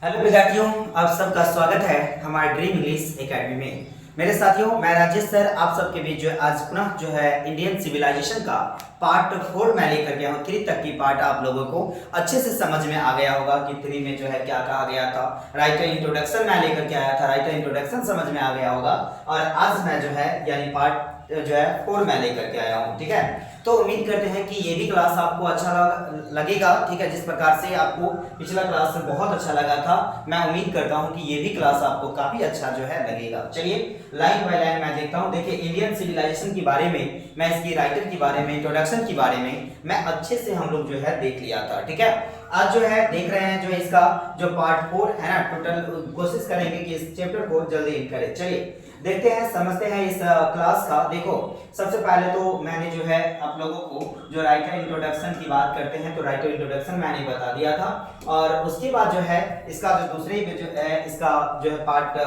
Hello विद्यार्थियों, आप सबका स्वागत है हमारे ड्रीम इंग्लिश एकेडमी में। मेरे साथियों, मैं राजेश सर आप सबके बीच जो आज पुनः जो है इंडियन सिविलाइजेशन का पार्ट 4 मैं लेकर गया हूँ। 3 तक की पार्ट आप लोगों को अच्छे से समझ में आ गया होगा कि 3 में जो है क्या कहा गया था। राइटर इंट्रोडक्शन मैं लेकर के आया था, राइटर इंट्रोडक्शन समझ में आ गया होगा। और आज मैं जो है यानी पार्ट जो है 4 मैं लेकर के आया हूँ। ठीक है, तो उम्मीद करते हैं कि ये भी क्लास आपको अच्छा लगेगा। ठीक है, जिस प्रकार से आपको पिछला क्लास बहुत अच्छा लगा था, मैं उम्मीद करता हूं कि ये भी क्लास आपको काफी अच्छा जो है लगेगा। चलिए लाइन बाय लाइन मैं देखता हूं। देखिए, इंडियन सिविलाइजेशन के बारे में, मैं इसकी राइटर के बारे में, इंट्रोडक्शन के बारे में मैं अच्छे से हम लोग जो है देख लिया था। ठीक है, आज जो है देख रहे हैं जो इसका जो पार्ट 4 है ना, टोटल कोशिश करेंगे कि इस चैप्टर को जल्दी एंड करें। चलिए देखते हैं, समझते हैं इस क्लास का। देखो, सबसे पहले तो मैंने जो है आप लोगों को जो राइटर इंट्रोडक्शन की बात करते हैं तो राइटर इंट्रोडक्शन मैंने बता दिया था। और उसके बाद जो है इसका जो दूसरे जो है इसका जो है पार्ट,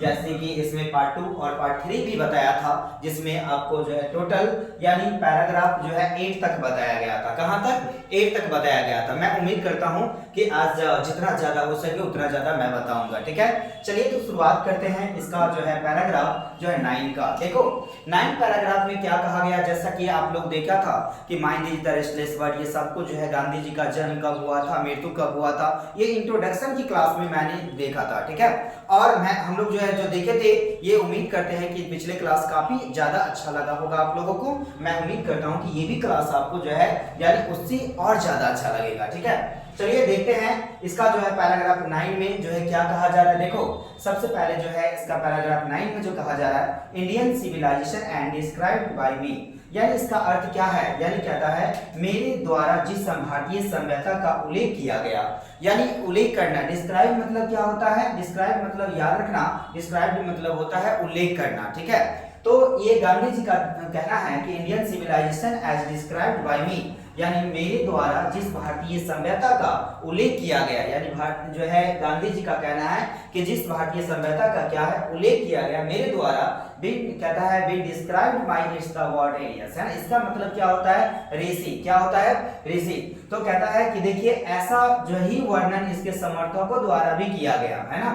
जैसे कि इसमें पार्ट 2 और पार्ट 3 भी बताया था, जिसमें आपको जो है टोटल यानी पैराग्राफ जो है 8 तक बताया गया था। कहां तक? 8 तक बताया गया था। मैं उम्मीद करता हूं कि आज जितना ज्यादा हो सके उतना ज्यादा मैं बताऊंगा। ठीक है, चलिए तो शुरुआत करते हैं इसका जो है पैराग्राफ जो है 9 का। देखो 9 पैराग्राफ में क्या कहा गया, जैसा कि आप लोग देखा था कि mind is the restless word, ये सब कुछ जो है गांधी जी का जन्म कब हुआ था, मृत्यु कब हुआ था, ये इंट्रोडक्शन की क्लास में मैंने देखा था। ठीक है, और हम लोग जो है जो देखे थे, ये उम्मीद करते हैं कि पिछले क्लास काफी ज्यादा अच्छा लगा होगा आप लोगों को। मैं उम्मीद करता हूं कि ये भी क्लास आपको जो है यानी उससे और ज्यादा अच्छा लगेगा। ठीक है, चलिए देखते हैं इसका जो है पैराग्राफ 9 में जो है क्या कहा जा रहा है। देखो सबसे पहले जो है इसका पैराग्राफ 9 में जो कहा जा रहा है, Indian civilisation and described by me, यानी इसका अर्थ क्या है, यानी कहता है मेरे द्वारा जिस भारतीय सभ्यता का उल्लेख किया गया, यानी उल्लेख करना। डिस्क्राइब मतलब क्या होता है? डिस्क्राइब मतलब याद रखना, डिस्क्राइब मतलब होता है उल्लेख करना। ठीक है, तो ये गांधी जी का कहना है कि Indian civilisation as described by me, यानी मेरे द्वारा जिस भारतीय सभ्यता का उल्लेख किया गया, यानी भारत जो है गांधी जी का कहना है कि जिस भारतीय सभ्यता का क्या है उल्लेख किया गया मेरे द्वारा, कहता है be described bye it's the word areas, है ना। इसका मतलब क्या होता है? ऋषि। क्या होता है? ऋषि। तो कहता है कि देखिए ऐसा जो ही वर्णन इसके समर्थकों द्वारा भी किया गया है ना,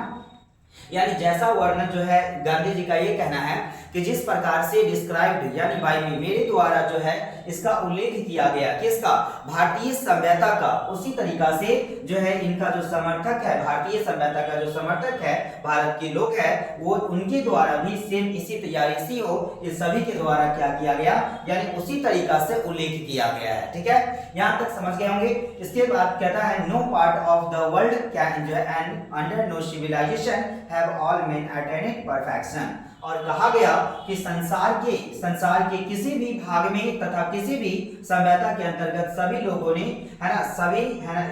यानी जैसा वर्णन जो है गांधी जी का ये कहना है कि जिस प्रकार से डिस्क्राइब्ड यानी बाय मी, मेरे द्वारा जो है इसका उल्लेख किया गया, किसका? भारतीय सभ्यता का, उसी तरीका से जो है इनका जो समर्थक है, भारतीय सभ्यता का जो समर्थक है, भारत के लोग है, वो उनके द्वारा भी सेम इसी तैयारी हो, इस सभी के द्वारा क्या किया गया, यानी उसी तरीका से उल्लेख किया गया है। ठीक है, यहाँ तक समझ गए होंगे। इसके बाद कहता है no part of the world can जो है and under no civilization have all men attend perfection, और कहा गया कि संसार के किसी भी भाग में तथा किसी भी सभ्यता के अंतर्गत सभी लोगों ने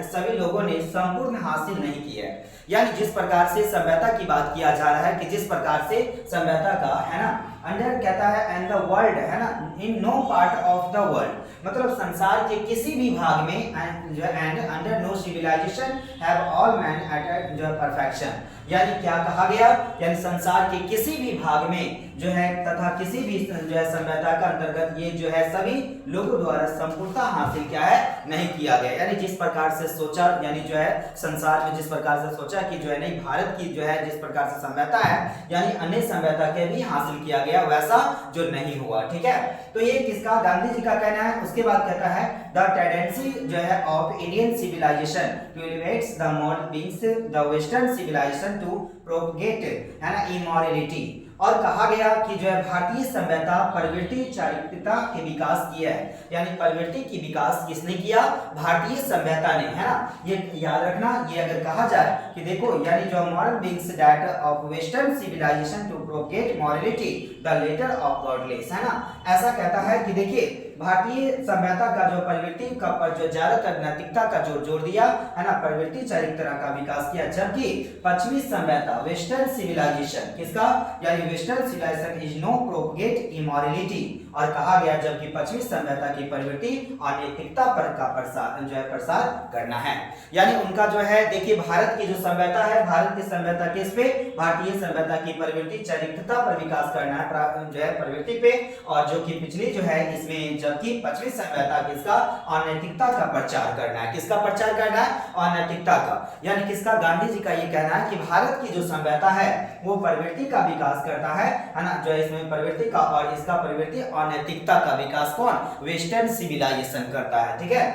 सभी लोगों ने संपूर्ण हासिल नहीं की है। यानी जिस प्रकार से सभ्यता की बात किया जा रहा है कि जिस प्रकार से सभ्यता का है ना, अंडर कहता है एंड द वर्ल्ड है ना, in no part of the world, मतलब संसार के किसी भी भाग में and under no civilization have all man at जो परफेक्शन, यानी क्या कहा गया, यानी संसार के किसी भी भाग में जो है तथा किसी भी जो है सभ्यता का अंतर्गत ये जो है सभी लोगों द्वारा संपूर्णता हासिल क्या है नहीं किया गया। यानी जिस प्रकार से सोचा, यानी जो है संसार में जिस प्रकार से सोचा कि जो है नहीं भारत की जो है जिस प्रकार से सभ्यता है यानी अन्य सभ्यता के भी हासिल किया गया, वैसा जो नहीं हुआ। ठीक है, तो ये किसका? गांधी जी का कहना है। उसके बाद कहता है द टेंडेंसी जो है of Indian civilization to elevates the modern beings the western civilization to propagate है ना इमोरलिटी, और कहा गया कि जो है भारतीय सभ्यता प्रवृत्ति चारित्रिकता के विकास किया है, यानी प्रवृत्ति की विकास किसने किया? भारतीय सभ्यता ने, है ना। ये याद रखना, ये अगर कहा जाए कि देखो यानी जो modern beings that of western civilization to propagate morality the letter of godless, है ना, ऐसा कहता है कि देखिए भारतीय सभ्यता का जो प्रवृत्ति का पर जो ज्यादातर नैतिकता का जोर दिया है ना, प्रवृत्ति चरित्र का विकास किया, जबकि पश्चिमी सभ्यता वेस्टर्न सिविलाइजेशन किसका, यानी western civilization is no propagate immorality, और कहा गया जबकि पश्चिमी सभ्यता की प्रवृत्ति और नैतिकता पर का प्रसार करना है। यानी उनका जो है देखिए भारत की जो सभ्यता है, भारत की सभ्यता किस पे? भारतीय सभ्यता की प्रवृत्ति चरित्रता पर विकास करना है, जो है प्रवृत्ति पे, और जो कि पिछली जो है इसमें जबकि पश्चिमी सभ्यता किसका, अनैतिकता का प्रचार करना है। किसका प्रचार करना है, अनैतिकता का। यानी किसका, गांधी जी का ये कहना है कि भारत की जो सभ्यता है वो प्रवृत्ति का विकास करता है ना, जो इसमें प्रवृत्ति का और इसका प्रवृत्ति अनैतिकता का विकास कौन, वेस्टर्न सिविलाइजेशन करता है। ठीक है,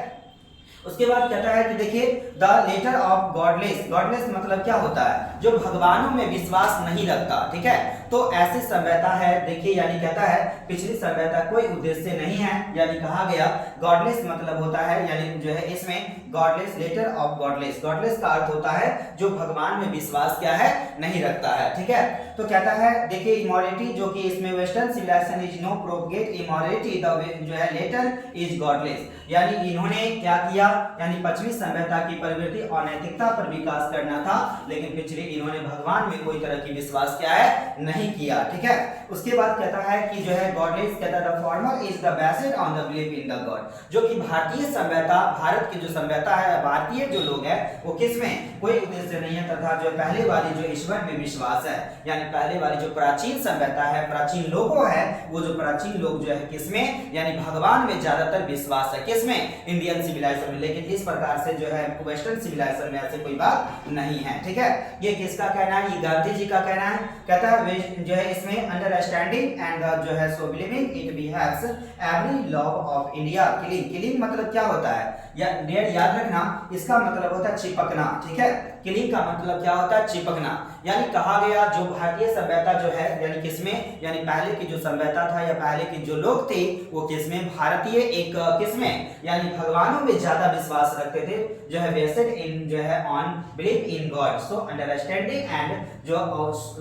उसके बाद कहता है कि देखिए the letter of godless, godless मतलब क्या होता है, जो भगवानों में विश्वास नहीं रखता। ठीक है, तो ऐसी सभ्यता है, देखिए यानी कहता है पिछली सभ्यता कोई उद्देश्य नहीं है, यानी कहा गया गॉडलेस मतलब होता है, यानी जो है इसमें godless, letter of godless, godless का अर्थ होता है जो भगवान में विश्वास क्या है, नहीं रखता है। ठीक है, तो कहता है देखिए इमोरलिटी, जो कि इसमें western civilization is no propagate immorality, the जो है लेटर इज गॉडलेस, यानी इन्होंने क्या किया, यानी पश्चिमी सभ्यता की प्रवृत्ति अनैतिकता पर विकास करना था, लेकिन पिछले इन्होंने भगवान में कोई तरह की विश्वास क्या है, नहीं किया। ठीक है, उसके बाद कहता है कि जो है गॉडलेस, कहता है the former is the based on the belief in the God, जो कि भारतीय सभ्यता, भारत की जो सभ्यता है, भारतीय जो लोग हैं वो किसमें, कोई उद्देश्य नहीं है, तथा जो पहले वाली जो ईश्वर में विश्वास है, यानी पहले वाली जो प्राचीन सभ्यता है, प्राचीन लोगों है, वो जो प्राचीन लोग जो है किसमें, यानी भगवान में ज्यादातर विश्वास है, किसमें, इंडियन सिविलाइजेशन में। लेकिन इस प्रकार से जो है वेस्टर्न सिविलाइजेशन में ऐसे कोई बात नहीं है। ठीक है, ये किसका कहना है, ये गांधी जी का कहना है। कहता है जो है इसमें अंडरस्टैंडिंग एंड जो है so believing it behaves every law of India, killing, killing मतलब क्या होता है, या याद रखना इसका मतलब होता है चिपकना। ठीक है, किलिंग का मतलब क्या होता है, चिपकना, यानी कहा गया जो भारतीय सभ्यता जो है, यानी किसमें, यानी पहले की जो सभ्यता था या पहले के जो लोग थे वो किसमें, भारतीय एक किसमें, यानी भगवानों में ज्यादा विश्वास रखते थे, जो है बेस्ड इन जो है on believe in God, so understanding and जो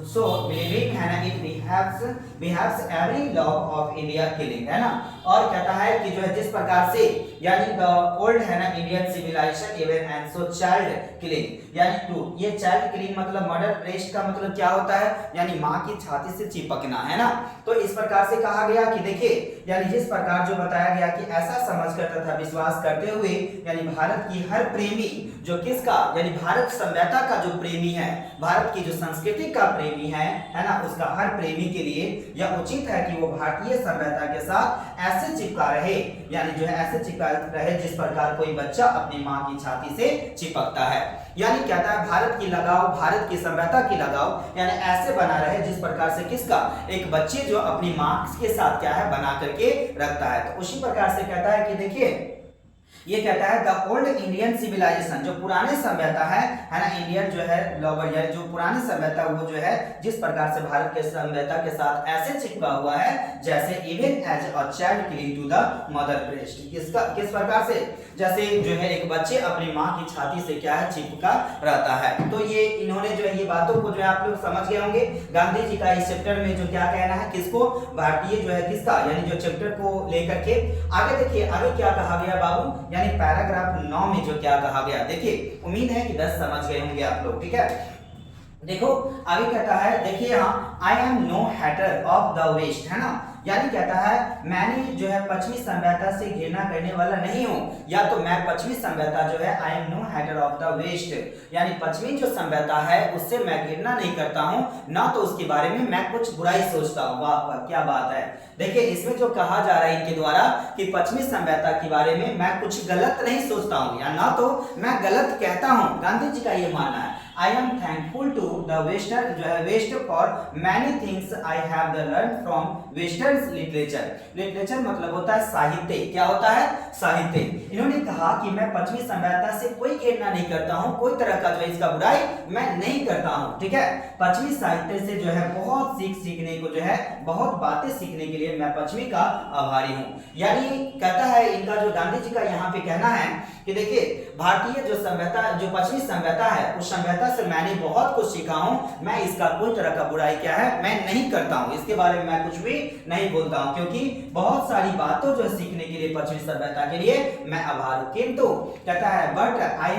सो बिलीविंग है ना, it behaves every law of India killing, है ना। और कहता है कि जो है जिस प्रकार से, यानी द ओल्ड है ना Indian civilization even and so child killing, यानी टू, ये चाइल्ड किलिंग मतलब मर्डर, ब्रेस्ट का मतलब क्या होता है, यानी मां की छाती से चिपकना, है ना। तो इस प्रकार से कहा गया कि देखिए, यानी जिस प्रकार जो बताया गया कि ऐसा समझ कर तथा विश्वास करते हुए, यानी भारत की हर प्रेमी जो किसका, यानी भारत सभ्यता का जो प्रेमी है, भारत की जो संस्कृति का प्रेमी है ना, उसका हर प्रेमी के लिए यह उचित है कि वो भारतीय सभ्यता के साथ ऐसे चिपका रहे, यानी जो है ऐसे चिपका रहे जिस प्रकार कोई बच्चा अपनी मां की छाती से चिपकता है। यानी कहता है भारत की लगाव, भारत की सभ्यता की लगाव, यानी ऐसे बना रहे जिस प्रकार से किसका, एक बच्चे जो अपनी मां के साथ क्या है बना करके रखता है। तो उसी प्रकार से कहता है कि देखिए ये कहता है द ओल्ड इंडियन सिविलाइजेशन, जो पुराने सभ्यता है ना, इंडियन जो है लॉबर, यानी जो पुराने सभ्यता वो जो है जिस प्रकार से भारत के सभ्यता के साथ ऐसे चिपका हुआ है जैसे even as a child cling to the mother breast, किस प्रकार से, जैसे जो है एक बच्चे अपनी मां की छाती से क्या है, चिपका रहता है। तो ये इन्होंने जो है ये बातों को जो है आप लोग समझ गए होंगे। गांधी जी का इस चैप्टर में जो क्या कहना है, किसको, भारतीय जो है किसका, यानी जो चैप्टर को लेकर के आगे देखिए आगे क्या कहा गया बाबू, यानी पैराग्राफ 9 में जो क्या कहा गया, देखिए उम्मीद है कि 10 समझ गए होंगे आप लोग। ठीक है, देखो आगे कहता है, देखिए यहाँ I am no hater of the west, है ना, यानी कहता है मैंने जो है पश्चिमी सभ्यता से घृणा करने वाला नहीं हूं, या तो मैं पश्चिमी सभ्यता जो है I am no hater of the west, यानी पश्चिमी जो सभ्यता है उससे मैं घृणा नहीं करता हूं, ना तो उसके बारे में मैं कुछ बुराई सोचता हूं। वाह वाह क्या बात है। देखिए इसमें जो कहा जा रहा है इनके द्वारा कि पश्चिमी सभ्यता के बारे में मैं कुछ गलत नहीं सोचता हूं, या ना तो मैं गलत कहता हूं, गांधी जी का ये मानना है। I am thankful to the Western जो है West for many things I have learned from Western literature। Literature मतलब होता है साहित्य, क्या होता है, साहित्य। इन्होंने कहा कि मैं पश्चिमी सभ्यता से कोई घृणा नहीं करता हूँ, कोई तरह का जो है इसका बुराई मैं नहीं करता हूँ। ठीक है, पश्चिमी साहित्य से जो है बहुत सीखने को जो है, बहुत बातें सीखने के लिए मैं पश्चिमी का आभारी हूँ। यानी कहता है इनका जो गांधी जी का यहाँ पे कहना है कि देखिए भारतीय जो सभ्यता, जो पश्चिमी सभ्यता है, उस सभ्यता से मैंने बहुत कुछ सीखा हूं, मैं इसका कोई तरह का बुराई क्या है मैं नहीं करता हूं, इसके बारे में मैं कुछ भी नहीं बोलता हूं, क्योंकि बहुत सारी बातों जो सीखने के लिए पश्चिमी सभ्यता के लिए मैं आभार हूं। किंतु कहता है but I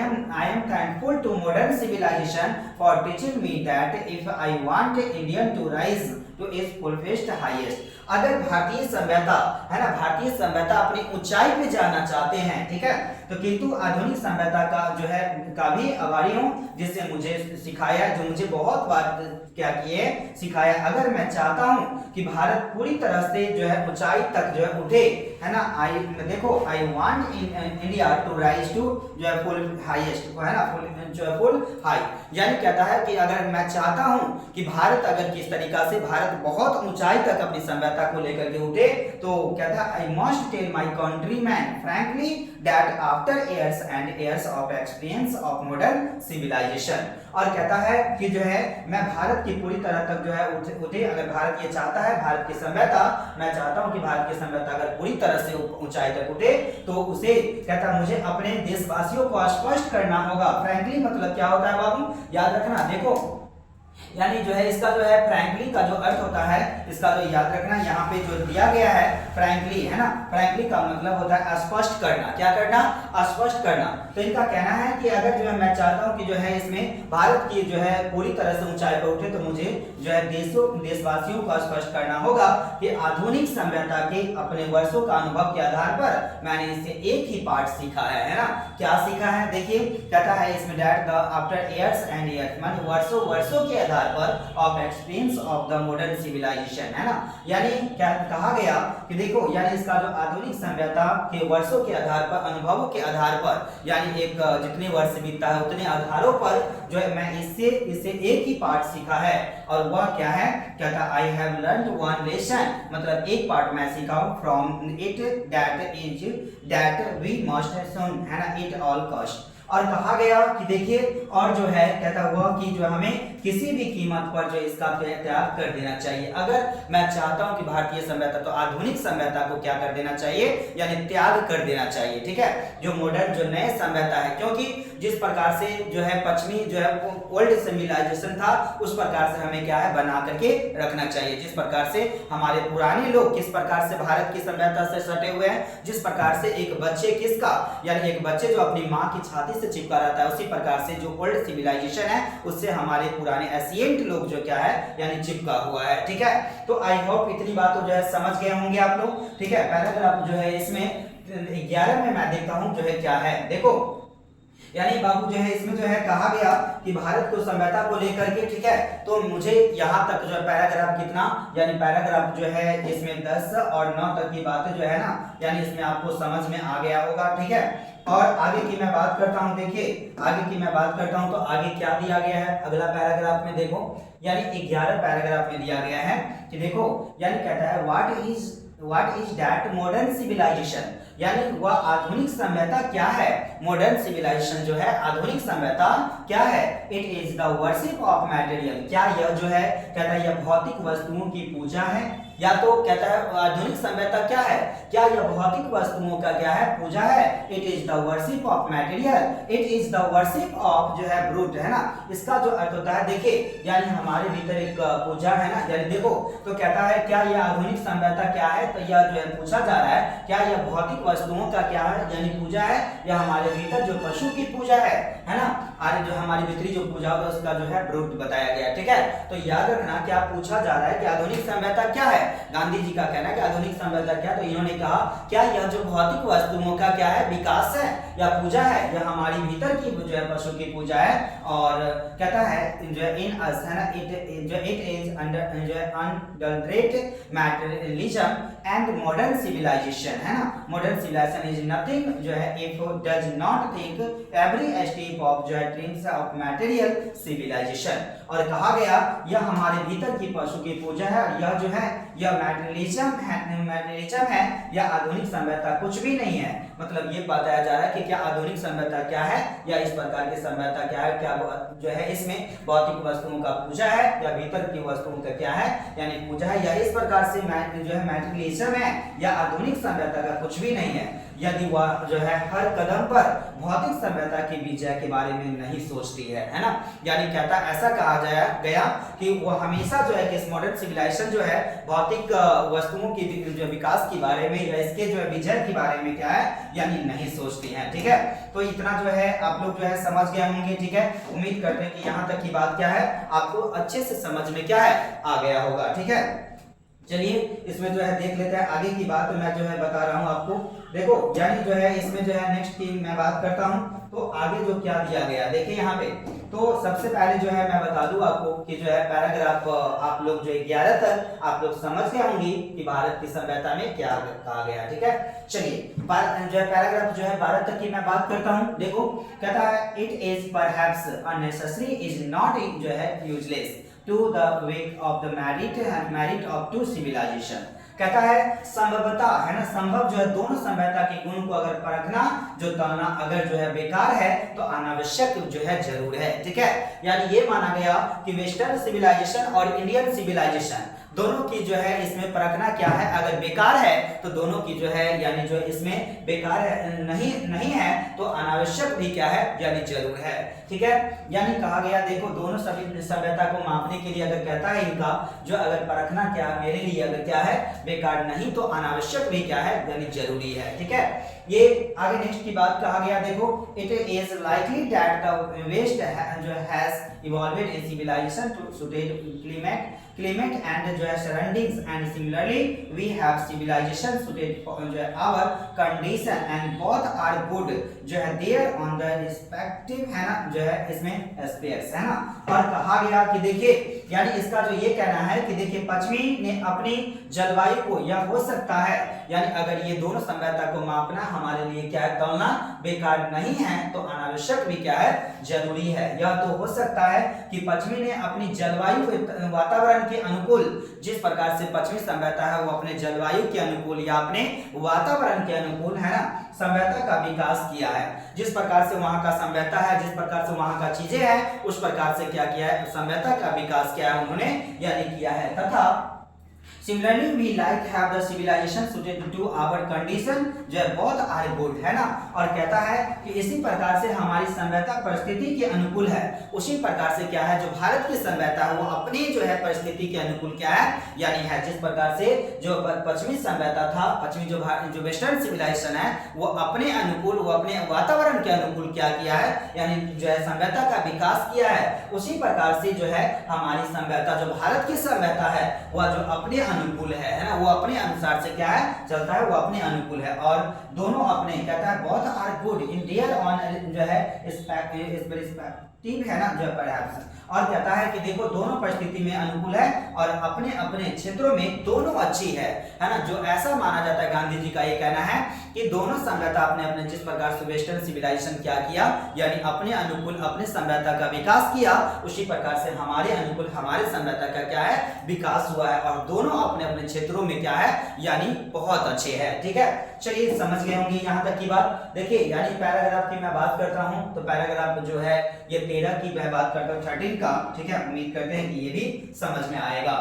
am thankful to modern civilization for teaching me that if I want Indian to rise to its fulfilled highest. अगर भारतीय सभ्यता है ना, भारतीय सभ्यता अपनी ऊंचाई पे जाना चाहते हैं, ठीक है, तो किंतु आधुनिक सभ्यता का जो है का भी आभारी हूँ, जिससे मुझे सिखाया, जो मुझे बहुत बात क्या किए सिखाया। अगर मैं चाहता हूँ कि भारत पूरी तरह से जो है ऊंचाई तक जो है उठे, है ना, आई देखो I want India to rise to जो है फुल हाईएस्ट, है ना, फुल जो है फुल हाई, यानी कहता है कि अगर मैं चाहता हूँ कि भारत अगर किस तरीका से भारत बहुत ऊंचाई तक अपनी सभ्यता को लेकर के उठे, तो कहता है I must tell my countryman frankly that after years and years of experience of modern civilization. और कहता है कि जो है मैं भारत की पूरी तरह तक जो है उठे, अगर भारत ये चाहता है, भारत की सभ्यता, मैं चाहता हूं कि भारत की सभ्यता अगर पूरी तरह से ऊंचाई तक उठे, तो उसे कहता मुझे अपने देशवासियों को स्पष्ट करना होगा। फ्रैंकली मतलब क्या होता है बाबू, याद रखना, देखो यानी जो है इसका जो है फ्रैंकली का जो अर्थ होता है, इसका जो याद रखना, यहाँ पे जो दिया गया है फ्रैंकली, है ना, फ्रैंकली का मतलब होता है स्पष्ट करना। क्या करना? स्पष्ट करना। तो इनका कहना है कि अगर जो है मैं चाहता हूँ कि जो है इसमें भारत की जो है पूरी तरह से ऊंचाई पर उठे, तो मुझे जो है देशवासियों को स्पष्ट करना होगा कि आधुनिक सभ्यता के अपने वर्षों का अनुभव के आधार पर मैंने इससे एक ही पाठ सीखा है ना। क्या सीखा है? देखिए कहता है इसमें that the after years and years, माने वर्षों के आधार पर of experience of the modern civilization, है ना, यानी क्या कहा गया कि देखो यानी इसका जो आधुनिक सभ्यता के वर्षों के आधार पर, अनुभवों के आधार पर, यानी एक जितने वर्ष बीतता है उतने आधारों पर जो है मैं इससे एक ही पाठ सीखा है, और वह क्या है? कहता I have learned one lesson, मतलब एक पाठ मैं सीखा हूं from it that we must soon, है ना, इट ऑल कॉस्ट। और कहा गया कि देखिए, और जो है कहता हुआ कि जो हमें किसी भी कीमत पर जो इसका त्याग कर देना चाहिए। अगर मैं चाहता हूं कि भारतीय सभ्यता, तो आधुनिक सभ्यता को क्या कर देना चाहिए, यानी त्याग कर देना चाहिए, ठीक है, जो मॉडर्न जो नए सभ्यता है, क्योंकि जिस प्रकार से जो है पश्चिमी जो है ओल्ड सिविलाइजेशन था, उस प्रकार से हमें क्या है बना करके रखना चाहिए। जिस प्रकार से हमारे पुराने लोग किस प्रकार से भारत की सभ्यता से सटे हुए हैं, जिस प्रकार से एक बच्चे किसका, यानी एक बच्चे जो अपनी माँ की छाती से चिपका रहता है, उसी प्रकार से जो ओल्ड सिविलाइजेशन है उससे हमारे पुराने एशियंट लोग जो क्या है यानी चिपका हुआ है, ठीक है। तो आई होप इतनी बात तो जो है समझ गए होंगे आप लोग, ठीक है। पैराग्राफ जो है इसमें 11 में मैं देखता हूं जो है क्या है, देखो यानी बाबू जो है इसमें जो है कहा गया कि भारत को सभ्यता को लेकर के, ठीक है, तो मुझे यहाँ तक जो है पैराग्राफ कितना, यानी पैराग्राफ जो है इसमें 10 और 9 तक की बातें जो है ना, यानी इसमें आपको समझ में आ गया होगा, ठीक है। और आगे की मैं बात करता हूं, देखिए आगे की मैं बात करता हूं तो आगे क्या दिया गया है अगला पैराग्राफ में, देखो यानी 11 पैराग्राफ में दिया गया है कि देखो यानी कहता है what is that modern civilization, यानी वह आधुनिक सभ्यता क्या है। मॉडर्न सिविलाइजेशन जो है आधुनिक सभ्यता क्या है, it is the worship of material, क्या यह जो है कहता है यह भौतिक वस्तुओं की पूजा है, या तो कहता है आधुनिक सभ्यता क्या है, क्या यह भौतिक वस्तुओं का क्या है पूजा है। It is the worship of material, it is the worship of जो है ब्रूट, है ना, इसका जो अर्थ होता है देखिए यानी हमारे भीतर एक पूजा है ना, यानी देखो तो कहता है क्या यह आधुनिक सभ्यता क्या है, तो यह जो है पूछा जा रहा है क्या यह भौतिक वस्तुओं का क्या है यानी पूजा है, या हमारे भीतर जो पशु की पूजा है ना, और जो हमारी भीतरी जो पूजा होगा उसका जो है ब्रूट बताया गया, ठीक है। तो याद रखना क्या पूछा जा रहा है कि आधुनिक सभ्यता क्या है, गांधी जी का कहना है कि आधुनिक सभ्यता क्या, तो इन्होंने कहा क्या यह जो भौतिक वस्तुओं का क्या है विकास है या पूजा है, यह हमारी भीतर की जो है पशु की पूजा है। और कहता है जो इन अस, है ना, इट इज अंडर जो है अनडल्टरेटेड मटेरियलिज्म एंड मॉडर्न सिविलाइजेशन, है ना, मॉडर्न सिविलाइजेशन इज नथिंग जो है if does not think every step of जो है ड्रीम्स ऑफ मटेरियल सिविलाइजेशन। और कहा गया यह हमारे भीतर की पशु की पूजा है, और यह जो है यह मटेरियलिज्म है, या आधुनिक सभ्यता कुछ भी नहीं है। मतलब ये बताया जा रहा है कि क्या आधुनिक सभ्यता क्या है, या इस प्रकार की सभ्यता क्या है, क्या जो है इसमें भौतिक वस्तुओं का पूजा है या भीतर की वस्तुओं का क्या है यानी पूजा है, या इस प्रकार से जो है मटेरियलिज्म है, या आधुनिक सभ्यता का कुछ भी नहीं है, यदि वह जो है हर कदम पर भौतिक सभ्यता की विजय के बारे में नहीं सोचती है ना। यानी कहता ऐसा कहा गया कि वो हमेशा जो है कि मॉडर्न सिविलाइजेशन जो है भौतिक वस्तुओं की जो विकास के बारे में या इसके जो है विजय के बारे में क्या है यानी नहीं सोचती है, ठीक है। तो इतना जो है आप लोग जो है समझ गए होंगे, ठीक है। उम्मीद करते हैं कि यहाँ तक की बात क्या है आपको अच्छे से समझ में क्या है आ गया होगा, ठीक है। चलिए इसमें जो है देख लेते हैं आगे की बात। मैं जो है बता रहा हूँ आपको, देखो यानी जो है इसमें जो है नेक्स्ट की मैं बात करता हूँ तो आगे जो क्या दिया गया देखिए यहाँ पे। तो सबसे पहले जो है मैं बता दूं आपको कि जो है पैराग्राफ आप लोग जो 11 तक आप लोग समझ गए होंगे कि भारत की सभ्यता में क्या कहा गया। ठीक है, चलिए जो है पैराग्राफ जो है 12 तक की मैं बात करता हूँ। देखो कहता है it is perhaps unnecessary is not जो है useless to the wake of the merit of two civilization. कहता है संभवता है ना, संभव जो है दोनों सभ्यता के गुण को अगर परखना जो तलना अगर जो है बेकार है तो अनावश्यक जो है जरूर है। ठीक है, यानी ये माना गया कि वेस्टर्न सिविलाइजेशन और इंडियन सिविलाइजेशन दोनों की जो है इसमें परखना क्या है, अगर बेकार है तो दोनों की जो है यानी जो इसमें बेकार है नहीं है तो अनावश्यक भी क्या है यानी जरूर है। ठीक है, यानी कहा गया देखो दोनों सभ्यता को मापने के लिए अगर कहता है इनका जो अगर परखना क्या मेरे लिए अगर क्या है बेकार नहीं तो अनावश्यक भी क्या है यानी जरूरी है। ठीक है, ये आगे नेक्स्ट की बात कहा गया। देखो it is likely that the west जो has evolved in civilisation to suited climate and जो है surroundings and similarly we have civilization suited for जो है our condition and both are good जो है there on the respective है ना जो है इसमें aspects है ना। और कहा गया कि देखिए यानी इसका जो ये कहना है कि देखिए पश्चिमी ने अपनी जलवायु को या हो सकता है यानी अगर ये दोनों सभ्यता को मापना हमारे लिए क्या है तौलना बेकार नहीं है तो अनावश्यक भी क्या है जरूरी है। यह तो हो सकता है कि पश्चिमी ने अपनी जलवायु को वातावरण के अनुकूल जिस प्रकार से पश्चिमी सभ्यता है वो अपने जलवायु के अनुकूल या अपने वातावरण के अनुकूल है ना सभ्यता का विकास किया है। जिस प्रकार से वहां का सभ्यता है जिस प्रकार से वहां का चीजें हैं उस प्रकार से क्या किया है सभ्यता का विकास किया है उन्होंने यानी किया है। तथा Similarly, we like have the civilization suited to our condition जो है बहुत are good है ना। और कहता है कि इसी प्रकार से हमारी सभ्यता परिस्थिति के अनुकूल है उसी प्रकार से क्या है जो भारत की सभ्यता है वो अपनी जो है परिस्थिति के अनुकूल क्या है यानी है। जिस प्रकार से जो पश्चिमी सभ्यता था पश्चिमी जो वेस्टर्न सिविलाइजेशन है वो अपने अनुकूल वो अपने वातावरण के अनुकूल क्या किया है यानी जो है सभ्यता का विकास किया है उसी प्रकार से जो है हमारी सभ्यता जो भारत की सभ्यता है वह जो अपने अनुकूल है ना वो अपने अनुसार से क्या है चलता है वो अपने अनुकूल है। और दोनों अपने कहता है बहुत are good in their own जो है रिस्पेक्टिव है ना जो परहैप्स। और कहता है कि देखो दोनों परिस्थिति में अनुकूल है और अपने अपने क्षेत्रों में दोनों अच्छी है ना। जो ऐसा माना जाता है गांधी जी का ये कहना है कि दोनों सभ्यता अपने अपने जिस प्रकार से वेस्टर्न सिविलाइजेशन क्या किया यानी अपने अनुकूल अपने सभ्यता का विकास किया उसी प्रकार से हमारे अनुकूल हमारे सभ्यता का क्या है विकास हुआ है और दोनों अपने अपने क्षेत्रों में क्या है यानी बहुत अच्छे हैं। ठीक है, चलिए समझ गए होंगे यहाँ तक की बात। देखिए यानी पैराग्राफ की मैं बात करता हूँ तो पैराग्राफ जो है ये 13 की मैं बात करता हूँ 13 का। ठीक है, उम्मीद करते हैं कि ये भी समझ में आएगा।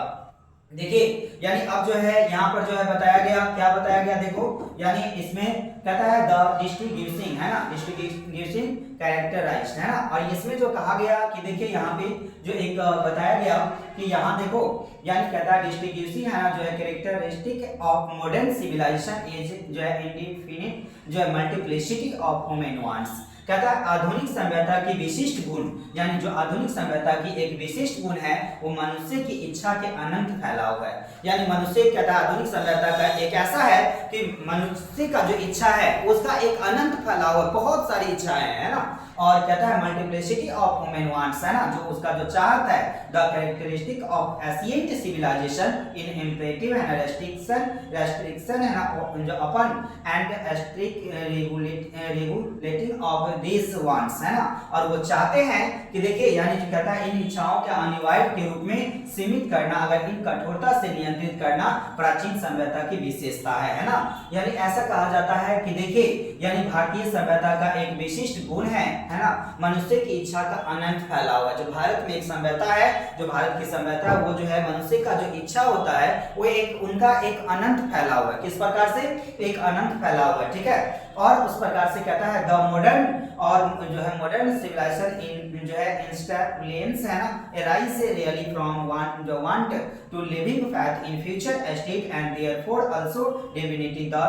देखिए यानी अब जो है यहाँ पर जो है बताया गया क्या बताया गया देखो यानी इसमें कहता है द डिस्ट्रीब्यूशन है ना डिस्ट्रीब्यूशन कैरेक्टराइज्ड है ना। और इसमें जो कहा गया कि देखिए यहाँ पे जो एक बताया गया कि यहाँ देखो यानी कहता है डिस्ट्रीब्यूशन है ना जो है characteristic of modern civilization is जो है इंडिफिनिट जो है मल्टीप्लिसिटी ऑफ ह्यूमन वांट्स। कहता है आधुनिक सभ्यता की विशिष्ट गुण यानी जो आधुनिक सभ्यता की एक विशिष्ट गुण है वो मनुष्य की इच्छा के अनंत फैलाव है। यानी मनुष्य कहता है आधुनिक सभ्यता का एक ऐसा है कि मनुष्य का जो इच्छा है उसका एक अनंत फैलाव है बहुत सारी इच्छाएं है ना। और कहता है मल्टीप्लिसिटी ऑफ ह्यूमन वांट्स है ना जो उसका जो चाहत है the characteristic of ancient civilisation in imperative and restriction है ना जो अपन and strict regulating of this wants है ना। और वो चाहते हैं कि देखिए यानी जो कहता है इन इच्छाओं के अनिवार्य के रूप में सीमित करना अगर इन कठोरता से नियंत्रित करना प्राचीन सभ्यता की विशेषता है ना। यानी ऐसा कहा जाता है कि देखिए यानी भारतीय सभ्यता का एक विशिष्ट गुण है ना मनुष्य की इच्छा का अनंत फैलाव है। जो भारत में एक सभ्यता है जो भारत की सभ्यता वो जो है मनुष्य का जो इच्छा होता है वो एक उनका एक अनंत फैलाव है। किस प्रकार से एक अनंत फैलाव है। ठीक है, और उस प्रकार से कहता है द मॉडर्न और जो है मॉडर्न सिविलाइजेशन इन जो है इंस्टेबलेंस है ना arise really from want to living faith in future state and therefore also divinity the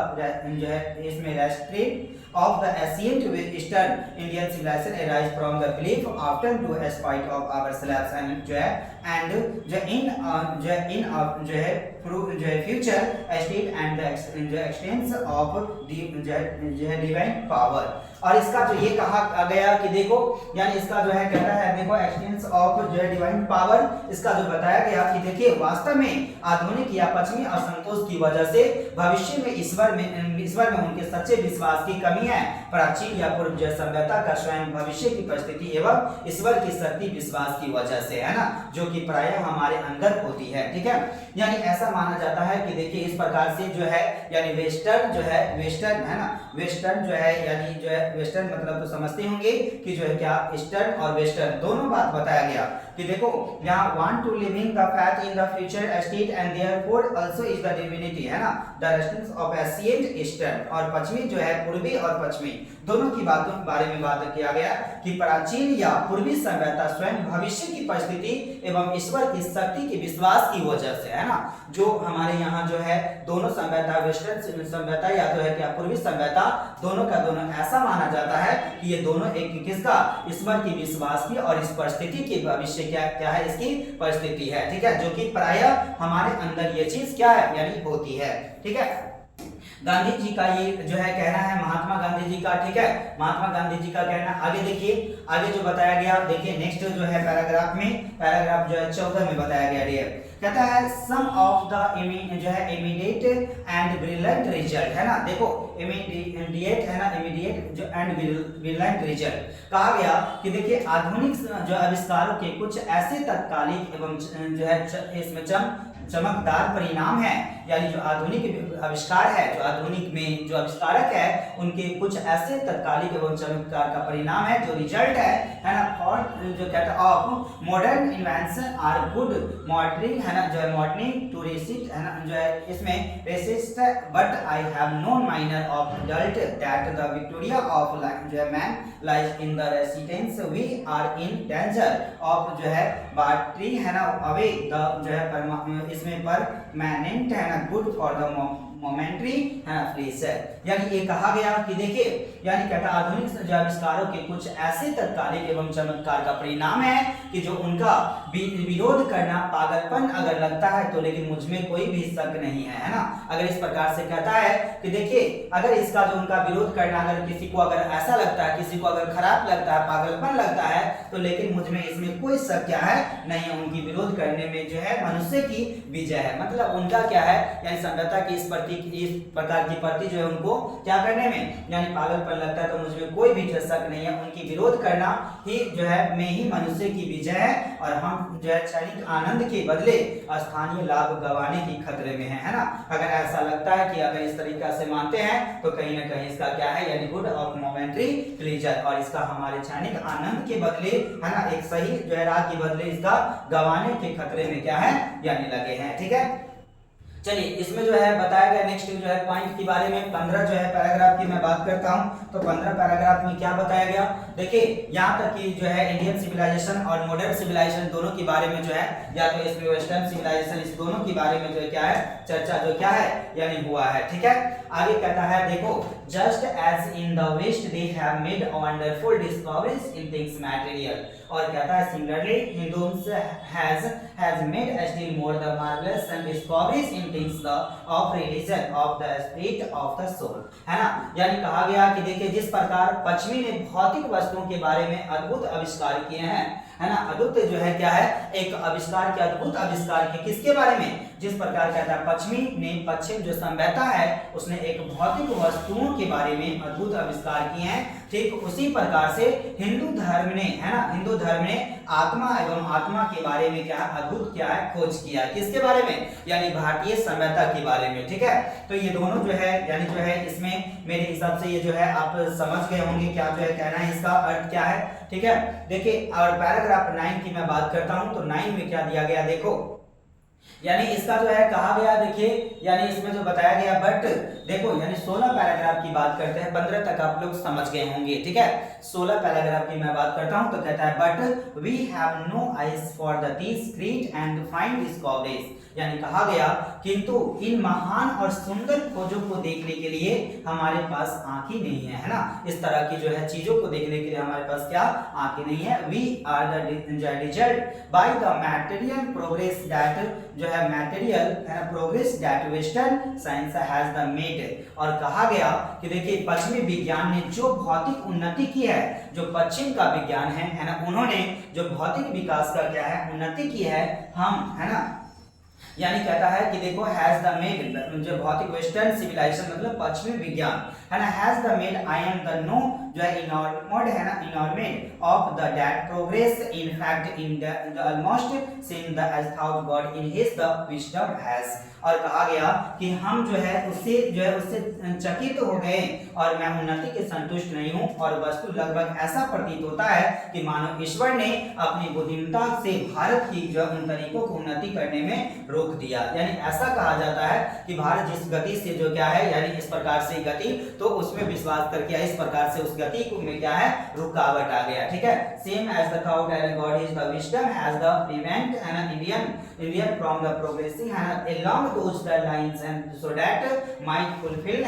जो है इसमें restrict of the ancient Eastern Indian civilization arise from the belief often to aspect of ourselves and जो है and जो है future state and the extents of the divine power। और इसका जो ये कहा गया कि देखो यानी इसका जो है कहता है देखो एक्सटेंस ऑफ जो है डिवाइन पावर, इसका जो बताया गया कि देखिए वास्तव में आधुनिक या पश्चिमी असंतोष की वजह से भविष्य में ईश्वर में उनके सच्चे विश्वास की कमी है। प्राचीन या पूर्व सभ्यता का स्वयं भविष्य की परिस्थिति एवं ईश्वर की शक्ति विश्वास की वजह से है ना, जो कि प्रायः हमारे अंदर होती है। ठीक है, यानी ऐसा माना जाता है कि देखिए इस प्रकार से जो है यानी वेस्टर्न है ना, वेस्टर्न जो है यानी जो है वेस्टर्न मतलब तो समझते होंगे कि जो है क्या ईस्टर्न और वेस्टर्न दोनों बात बताया गया कि देखो यहाँ want to living the faith in the future state and therefore also is the divinity है ना, the restraints of ancient eastern. और पश्चिमी जो है पूर्वी और पश्चिमी दोनों की बातों के बारे में बात किया गया कि प्राचीन या पूर्वी सभ्यता स्वयं भविष्य की परिस्थिति एवं ईश्वर की शक्ति के विश्वास की वजह से है ना, जो हमारे यहाँ जो है दोनों सभ्यता वेस्टर्न सभ्यता या तो है क्या पूर्वी सभ्यता दोनों का दोनों ऐसा माना जाता है कि ये दोनों एक किसका ईश्वर की विश्वास की और इस परिस्थिति की भविष्य क्या है इसकी परिस्थिति है। ठीक है, जो कि प्रायः हमारे अंदर ये चीज क्या है यानी होती है। ठीक है, गांधी जी का ये जो है कहना है, महात्मा गांधी जी का। ठीक है, महात्मा गांधी जी का कहना। आगे देखिए, आगे जो बताया गया देखिए नेक्स्ट जो है पैराग्राफ जो है 14 में बताया गया डियर, कहता है सम ऑफ द जो है इमीडिएट एंड ब्रिलियंट रिजल्ट है ना, देखो इमीडिएट है ना, इमीडिएट जो एंड ब्रिलियंट रिजल्ट कहा गया कि देखिए आधुनिक जो आविष्कारों के कुछ ऐसे तत्कालिक एवं जो है इसमें चमकदार परिणाम है, यानी जो आधुनिक आविष्कार है, जो आधुनिक में जो आविष्कारक है उनके कुछ ऐसे तत्कालिक एवं चमत्कार का परिणाम है, जो रिजल्ट है ना, और जो कहता है of modern invention are good modernizing है ना, जो है मॉडर्निंग टू रेसिस्ट है ना, जो है इसमें resist but I have known minor of डल्ट दैट द विक्टोरिया ऑफ जो है man lies in the residence we are in danger of जो है बाटरी है ना अवे द जो है इसमें परमानेंट है ना गुड फॉर द मोमेंट्री है ना प्लेसर। यानी ये कहा गया कि देखिए यानी कहता आधुनिक जो आविष्कारों के कुछ ऐसे तत्कालिक एवं चमत्कार का परिणाम है कि जो उनका विरोध करना पागलपन अगर लगता है तो लेकिन मुझ में कोई भी शक नहीं है ना। अगर इस प्रकार से कहता है कि देखिए अगर इसका जो उनका विरोध करना अगर किसी को अगर ऐसा लगता है, किसी को अगर खराब लगता है, पागलपन लगता है तो लेकिन मुझ में इसमें कोई शक क्या है नहीं है, उनकी विरोध करने में जो है मनुष्य की विजय है। मतलब उनका क्या है यानी सभ्यता की इस प्रकार की प्रति जो है उनको क्या करने में यानी पागलपन लगता है तो मुझमें कोई भी शक नहीं है, उनकी विरोध करना ही जो है में ही मनुष्य की विजय है और हम जो है क्षणिक आनंद के बदले स्थानीय लाभ गंवाने की खतरे में है ना। अगर ऐसा लगता है कि अगर इस तरीका से मानते हैं तो कहीं ना कहीं इसका क्या है यानी गुड ऑफ मोमेंट्री प्लेजर और इसका हमारे क्षणिक आनंद के बदले है ना एक सही जो है राह के बदले इसका गंवाने के खतरे में क्या है यानी लगे हैं। ठीक है, चलिए इसमें जो है बताया गया नेक्स्ट जो है पॉइंट के बारे में 15 जो है पैराग्राफ की मैं बात करता हूं तो 15 पैराग्राफ में क्या बताया गया देखिए यहाँ तक कि जो है इंडियन सिविलाइजेशन और मॉडर्न सिविलाइजेशन दोनों के बारे में जो है या तो इसमें वेस्टर्न सिविलाइजेशन इस दोनों के बारे में जो है क्या है चर्चा जो क्या है यानी हुआ है। ठीक है, आगे कहता है देखो just as in the west they have made wonderful discoveries in things material और कहता है similarly Hindus has made still more the marvellous and discoveries in things of religion of the spirit of the soul है ना। यानी कहा गया कि देखिए जिस प्रकार पश्चिमी ने भौतिक वस्तुओं के बारे में अद्भुत आविष्कार किए हैं है ना, अद्भुत जो है क्या है एक आविष्कार के अद्भुत आविष्कार के किसके बारे में जिस प्रकार कहता है पश्चिम जो सभ्यता है उसने एक भौतिक वस्तुओं के बारे में अद्भुत आविष्कार किए हैं, ठीक उसी प्रकार से हिंदू धर्म ने है ना, हिंदू धर्म ने आत्मा एवं आत्मा के बारे में क्या अद्भुत क्या है खोज किया किसके बारे में यानी भारतीय सभ्यता के बारे में। ठीक है, तो ये दोनों जो है यानी जो है इसमें मेरे हिसाब से ये जो है आप समझ गए होंगे क्या जो है कहना है इसका अर्थ क्या है। ठीक है, देखिए और पैराग्राफ 9 की मैं बात करता हूं तो 9 में क्या दिया गया देखो यानी इसका जो है कहा गया देखिए यानी इसमें जो बताया गया बट देखो यानी 16 पैराग्राफ की बात करते हैं 15 तक आप लोग समझ गए होंगे। ठीक है, 16 पैराग्राफ की मैं बात करता हूं तो कहता है but we have no eyes for the these great and fine discoveries यानी कहा गया किंतु इन महान और सुंदर खोजों को देखने के लिए हमारे पास आंखें नहीं है ना। इस तरह की जो है चीजों को देखने के लिए हमारे पास क्या आंखें नहीं है। We are the result by the material progress that जो है material progress that western science has the made. और कहा गया कि देखिए पश्चिमी विज्ञान ने जो भौतिक उन्नति की है, जो पश्चिम का विज्ञान है ना, उन्होंने जो भौतिक विकास का क्या है उन्नति की है, हम है ना, यानी कहता है कि देखो हैज द मेड जो भौतिक वेस्टर्न सिविलाइजेशन मतलब पश्चिमी विज्ञान है ना, has the made I am the no जो है इनॉर्मड है ना, इनॉर्मेट of the that progress in fact in the almost seen the age thought God in his the wisdom has. और कहा गया कि हम जो है उससे चकित हो गए और मैं उन्नति के संतुष्ट नहीं हूं, और वस्तु लगभग ऐसा प्रतीत होता है कि मानव ईश्वर ने अपनी बुद्धिमत्ता से भारत की जो उन तरीकों को उन्नति करने में रोक दिया। यानी ऐसा कहा जाता है कि भारत जिस गति से जो क्या है यानी इस प्रकार से गति, तो उसमें विश्वास करके इस प्रकार से उस गति में क्या है रुकावट आ गया। ठीक है, same as the thought and god is the wisdom has the prevent an Indian from the progressing along those lines and so that might fulfill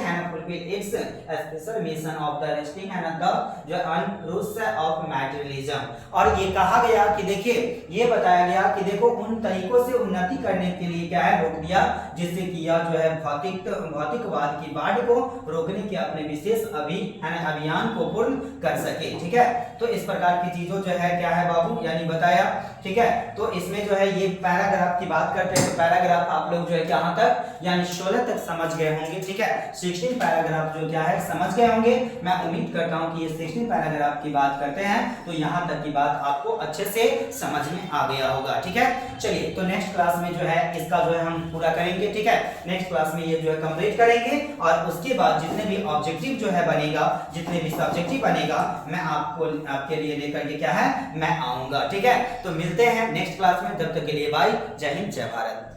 its special mission of the resting and the जो unroots of materialism। और ये कहा गया कि देखिए ये बताया गया कि देखो उन तरीकों से उन्नति करने के लिए क्या है रोक दिया, जिससे कि यह जो है भौतिकवाद की बाढ़ को रोकने के अपने विशेष अभियान को पूर्ण कर सके। ठीक है, तो इस प्रकार की चीजों जो है क्या है बाबू यानी बताया। ठीक है, तो इसमें जो है ये पैराग्राफ की बात करते हैं, तो पैराग्राफ आप लोग जो है कहां तक यानी 16 तक समझ गए होंगे। ठीक है, 16 पैराग्राफ जो क्या है समझ गए होंगे। मैं उम्मीद करता हूं कि ये 16 पैराग्राफ की बात करते हैं तो यहां तक की बात आपको अच्छे से समझ में आ गया होगा। ठीक है, चलिए तो नेक्स्ट क्लास में जो है इसका जो है हम पूरा करेंगे। ठीक है, नेक्स्ट क्लास में ये जो है कंप्लीट करेंगे और उसके बाद जितने भी ऑब्जेक्टिव जो है बनेगा, जितने भी सब्जेक्टिव बनेगा, मैं आपके लिए लेकर के क्या है मैं आऊंगा। ठीक है, तो मिलते हैं नेक्स्ट क्लास में, तब तक के लिए बाय, जय हिंद जय भारत।